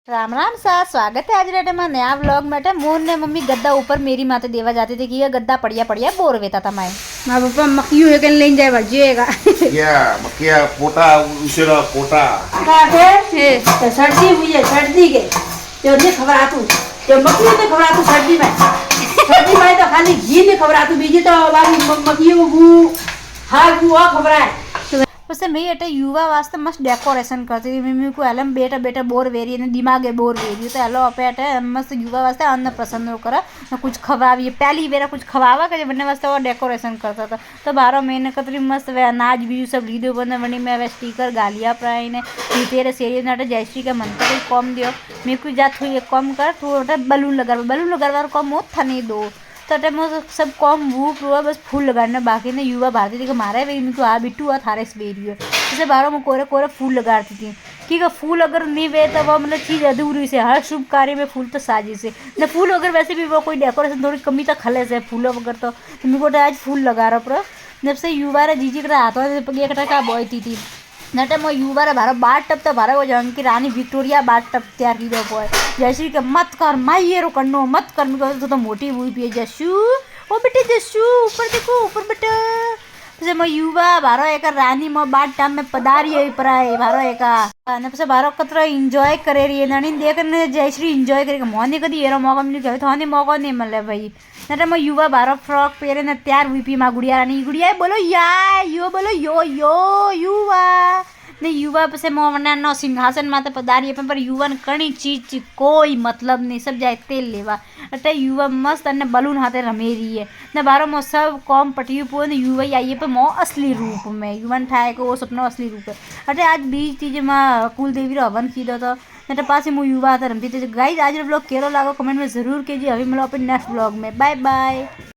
Ram Ram sir, स्वागत है आज रेटे में नया व्लॉग में। मोहन ने मम्मी गद्दा ऊपर मेरी माते देवा जाती थी कि ये गद्दा पड़िया पड़िया बोर वेता था मैं माँ पापा मक्खियों है कहीं लेन जाए बजिएगा क्या मक्खिया पोटा उसेरा पोटा है तो सर्दी हुई है सर्दी के जो नहीं खबर तू जो मक्खियों ने खबर तू सर्दी में तो खाली घी ने खबर तू बीजे तो मक्खियों को हाँ वो खबर है उससे मैं एटे युवा वास्ते मस्त डेकोरेशन करती थी। मम्मी को एलम बेटा बेटा बोर वेरी ने दिमागे बोर वेरी तो एलो अपे एटे मस्त युवा वास्ते अन्न प्रसन्न करा कुछ खवावी पहली बेरा कुछ खवावा करे बनने वास्ते वो डेकोरेशन करता था। तो 12 महीने कतरी मस्त वे अनाज भी सब लीधो बने बनी में वे स्टिकर गालियाँ प्राई ने तेरे सेरी नाटे जयश्री का मन तो कम दियो मेरे को जात हुई कम कर थोड़ा बलून लगा कम हो था नहीं दो तो सब कम वो हुआ बस फूल लगाने बाकी ने युवा भारती थी कि मारे वेरी मेरे को आ बिट्टू आ थारे बेरी है जैसे 12 में कोरे कोरे फूल लगाती थी कि फूल अगर नहीं वे तो वो मतलब चीज़ अधूरी से हर शुभ कार्य में फूल तो साजी से न फूल अगर वैसे भी वो कोई डेकोरेशन थोड़ी कमी तो खले से फूलों वगैरह तो मेरे को आज फूल लगा रहा पर जब से युवा रे जीजी का हाथों से एक टका बोती थी नटे मैं युवा रे भारो बाट टप तो भारो वो जंग की रानी विक्टोरिया बाट टप तैयार की दो बोय जैसी के मत कर माई रो करनो मत कर मेरे तो मोटी हुई पिए जशु ओ बेटे जशु ऊपर देखो ऊपर बेटा जैसे मैं युवा भारो एक रानी में बाट टाइम में पधारी है पराए भारो एक ने पसे भारो कतरा एंजॉय करे रही है नानी देखने जयश्री एंजॉय करेगा मोने कदी एरो मौका मिल गयो थाने मौका नहीं मिले भाई नटे मैं युवा भारो फ्रॉक पहरे ने तैयार हुई पी मां गुड़िया रानी गुड़िया बोलो या यो बोलो यो यो युवा ने युवा से मोहना सिंहासन माते पधारी पर युवा ने कणी चीज कोई मतलब नहीं सब जाए तेल लेवा अटे युवा मस्त अने बलून हाथे रमेरी है ने बारो मो सब कॉम पटियु पो ने युवा आइए पे मो असली रूप में युवन ठाए को वो सपना असली रूप है अटे आज बीज चीज में कुल देवी रो हवन कीधो तो नेटे पास मु युवा हाथे रमती थी। गाइस आज व्लॉग केरो लागो कमेंट में जरूर कीजिए। अभी मिलो अपन नेक्स्ट व्लॉग में। Bye bye.